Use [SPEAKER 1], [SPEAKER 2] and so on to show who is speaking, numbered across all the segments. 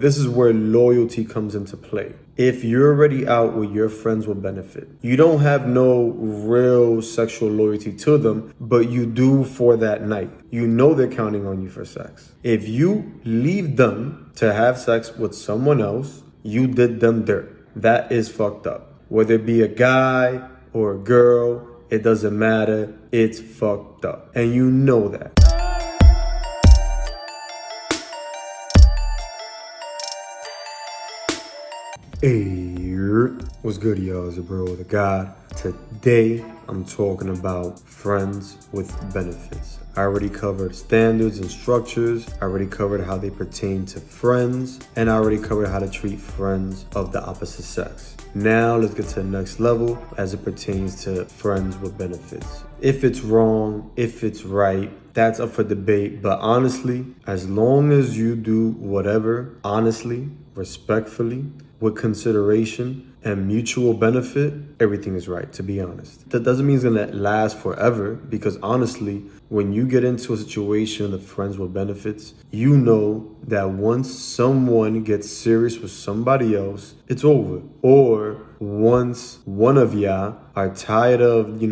[SPEAKER 1] This is where loyalty comes into play. If you're already out with your friends will benefit, you don't have no real sexual loyalty to them, but you do for that night. You know they're counting on you for sex. If you leave them to have sex with someone else, you did them dirt. That is fucked up. Whether it be a guy or a girl, it doesn't matter. It's fucked up. And you know that. Hey, what's good, y'all? It's your bro, the God. Today, I'm talking about friends with benefits. I already covered standards and structures. I already covered how they pertain to friends. And I already covered how to treat friends of the opposite sex. Now, let's get to the next level as it pertains to friends with benefits. If it's wrong, if it's right, that's up for debate. But honestly, as long as you do whatever, honestly, respectfully, with consideration and mutual benefit, everything is right, to be honest. That doesn't mean it's gonna last forever, because honestly, when you get into a situation of friends with benefits, you know that once someone gets serious with somebody else, it's over. Or once one of y'all are tired of,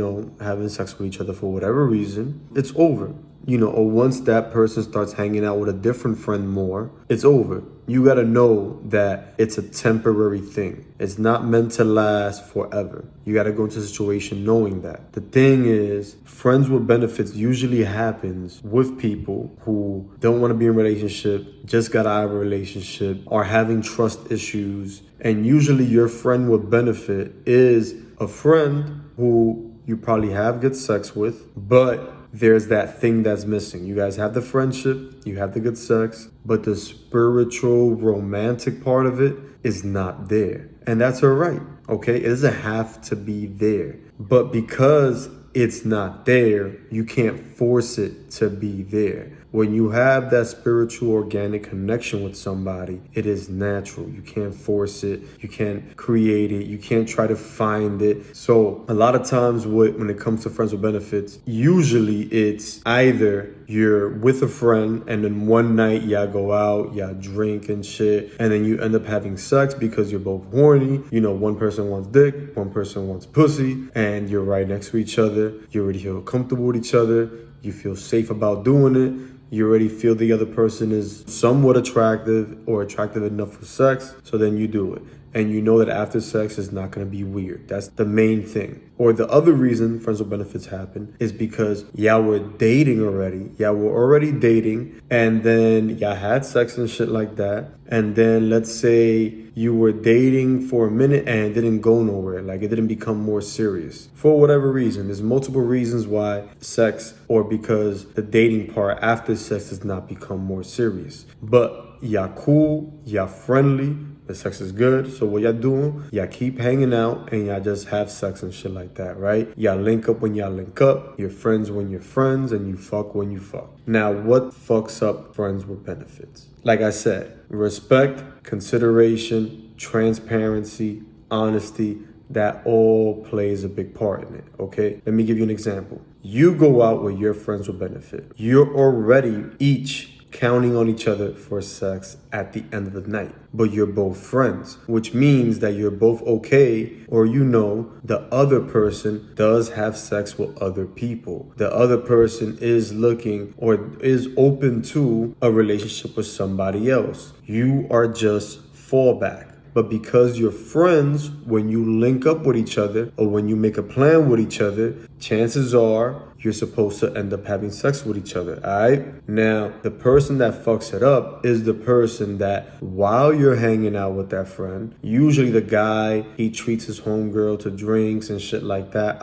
[SPEAKER 1] having sex with each other for whatever reason, it's over. Or once that person starts hanging out with a different friend more, it's over. You gotta know that it's a temporary thing. It's not meant to last forever. You gotta go into a situation knowing that. The thing is, friends with benefits usually happens with people who don't want to be in a relationship, just got out of a relationship, are having trust issues. And usually your friend with benefit is a friend who you probably have good sex with, but there's that thing that's missing. You guys have the friendship, you have the good sex, but the spiritual, romantic part of it is not there. And that's all right, okay? It doesn't have to be there. But because it's not there, you can't force it to be there. When you have that spiritual, organic connection with somebody, it is natural. You can't force it. You can't create it. You can't try to find it. So a lot of times when it comes to friends with benefits, usually it's either you're with a friend and then one night y'all go out, y'all drink and shit, and then you end up having sex because you're both horny. One person wants dick, one person wants pussy, and you're right next to each other. You already feel comfortable with each other. You feel safe about doing it. You already feel the other person is somewhat attractive or attractive enough for sex, so then you do it. And you know that after sex is not going to be weird. That's the main thing. Or the other reason friends with benefits happen is because y'all were dating already. Y'all were already dating, and then y'all had sex and shit like that. And then let's say you were dating for a minute and it didn't go nowhere. Like it didn't become more serious. For whatever reason. There's multiple reasons why sex, or because the dating part after sex does not become more serious. But y'all cool, y'all friendly, the sex is good. So what y'all doing? Y'all keep hanging out and y'all just have sex and shit like that, right? Y'all link up when y'all link up. You're friends when you're friends, and you fuck when you fuck. Now, what fucks up friends with benefits? Like I said, respect, consideration, transparency, honesty, that all plays a big part in it, okay? Let me give you an example. You go out with your friends with benefit. You're already each counting on each other for sex at the end of the night. But you're both friends, which means that you're both okay, or the other person does have sex with other people. The other person is looking or is open to a relationship with somebody else. You are just fallback. But because you're friends, when you link up with each other or when you make a plan with each other, chances are you're supposed to end up having sex with each other, all right? Now, the person that fucks it up is the person that while you're hanging out with that friend, usually the guy, he treats his homegirl to drinks and shit like that.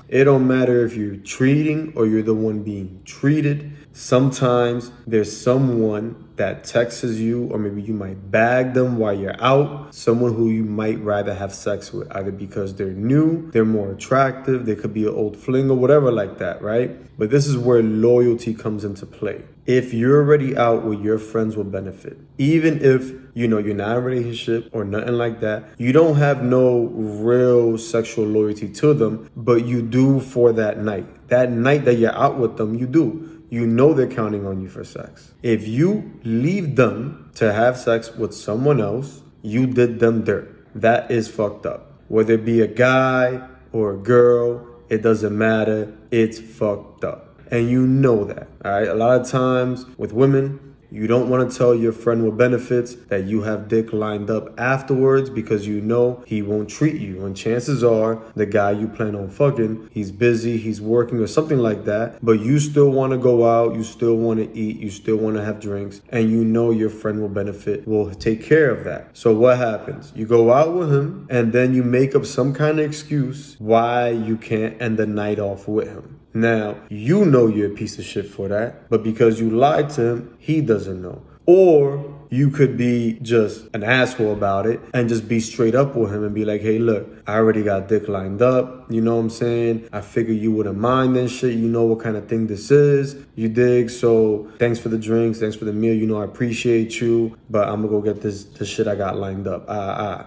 [SPEAKER 1] It don't matter if you're treating or you're the one being treated. Sometimes there's someone that texts you, or maybe you might bag them while you're out, someone who you might rather have sex with, either because they're new, they're more attractive, they could be an old fling or whatever like that, right? But this is where loyalty comes into play. If you're already out with your friends with benefit, even if you're not in a relationship or nothing like that, you don't have no real sexual loyalty to them, but you do for that night. That night that you're out with them, you do. you know they're counting on you for sex. If you leave them to have sex with someone else, you did them dirt. That is fucked up. Whether it be a guy or a girl, it doesn't matter. It's fucked up. And you know that, all right? A lot of times with women, you don't want to tell your friend with benefits that you have dick lined up afterwards because you know he won't treat you. And chances are the guy you plan on fucking, he's busy, he's working or something like that. But you still want to go out, you still want to eat, you still want to have drinks. And you know your friend with benefit will take care of that. So what happens? You go out with him and then you make up some kind of excuse why you can't end the night off with him. Now, you know you're a piece of shit for that, but because you lied to him, he doesn't know. Or you could be just an asshole about it and just be straight up with him and be like, hey, look, I already got dick lined up. You know what I'm saying? I figure you wouldn't mind and shit. You know what kind of thing this is. You dig? So thanks for the drinks. Thanks for the meal. You know, I appreciate you, but I'm gonna go get this shit I got lined up.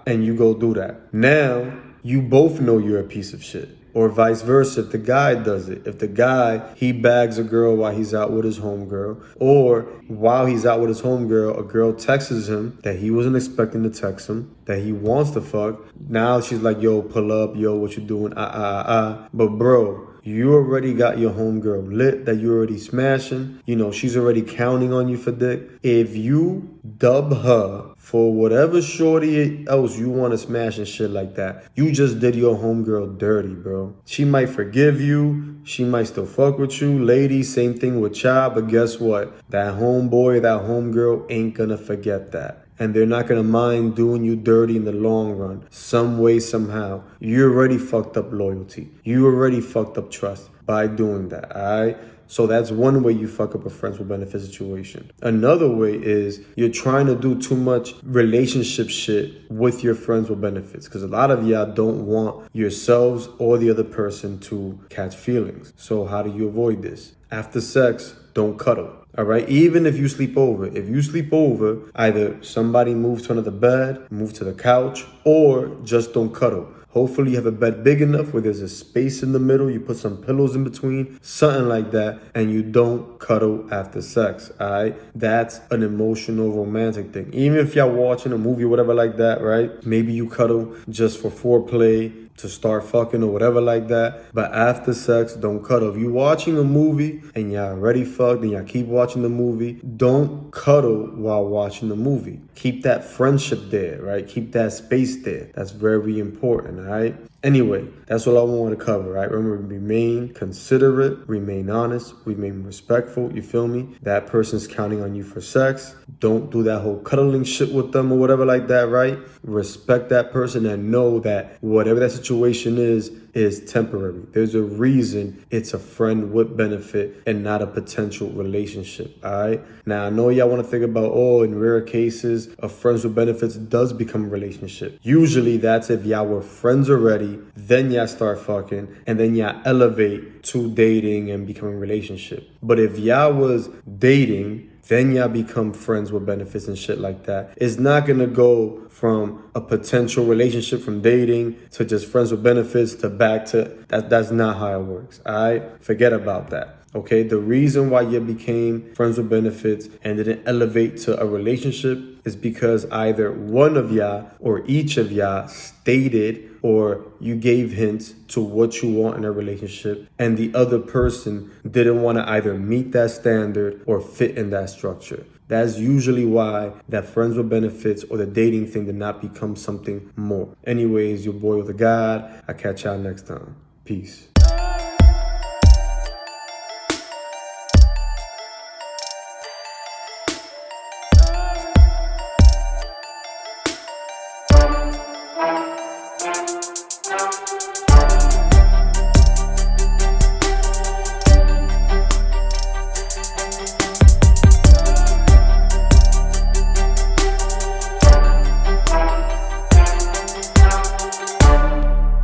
[SPEAKER 1] And you go do that. Now, you both know you're a piece of shit. Or vice versa, if the guy does it. If the guy, he bags a girl while he's out with his homegirl, or while he's out with his homegirl, a girl texts him that he wasn't expecting to text him, that he wants to fuck. Now she's like, yo, pull up, yo, what you doing? But bro, you already got your homegirl lit, that you already smashing. You know, she's already counting on you for dick. If you dub her for whatever shorty else you want to smash and shit like that, you just did your homegirl dirty, bro. She might forgive you. She might still fuck with you. Ladies, same thing with y'all. But guess what? That homeboy, that homegirl ain't gonna forget that. And they're not gonna mind doing you dirty in the long run. Some way, somehow. You already fucked up loyalty. You already fucked up trust by doing that, all right? So that's one way you fuck up a friends with benefit situation. Another way is you're trying to do too much relationship shit with your friends with benefits, because a lot of y'all don't want yourselves or the other person to catch feelings. So how do you avoid this? After sex, don't cuddle. All right, even if you sleep over. If you sleep over, either somebody move to another bed, move to the couch, or just don't cuddle. Hopefully you have a bed big enough where there's a space in the middle. You put some pillows in between, something like that, and you don't cuddle after sex, all right? That's an emotional, romantic thing. Even if y'all watching a movie or whatever like that, right? Maybe you cuddle just for foreplay, to start fucking or whatever like that. But after sex, don't cuddle. If you're watching a movie and y'all already fucked and y'all keep watching the movie, don't cuddle while watching the movie. Keep that friendship there, right? Keep that space there. That's very important, all right? Anyway, that's all I want to cover, right? Remember, remain considerate, remain honest, remain respectful, you feel me? That person's counting on you for sex. Don't do that whole cuddling shit with them or whatever like that, right? Respect that person and know that whatever that situation is temporary. There's a reason it's a friend with benefit and not a potential relationship, all right? Now, I know y'all want to think about, in rare cases, a friends with benefits does become a relationship. Usually that's if y'all were friends already, then y'all start fucking, and then y'all elevate to dating and becoming a relationship. But if y'all was dating, then y'all become friends with benefits and shit like that. It's not gonna go from a potential relationship, from dating to just friends with benefits to back to that. That's not how it works, all right? Forget about that. Okay, the reason why you became friends with benefits and didn't elevate to a relationship is because either one of y'all or each of y'all stated or you gave hints to what you want in a relationship, and the other person didn't want to either meet that standard or fit in that structure. That's usually why that friends with benefits or the dating thing did not become something more. Anyways, your boy with a God. I'll catch y'all next time. Peace.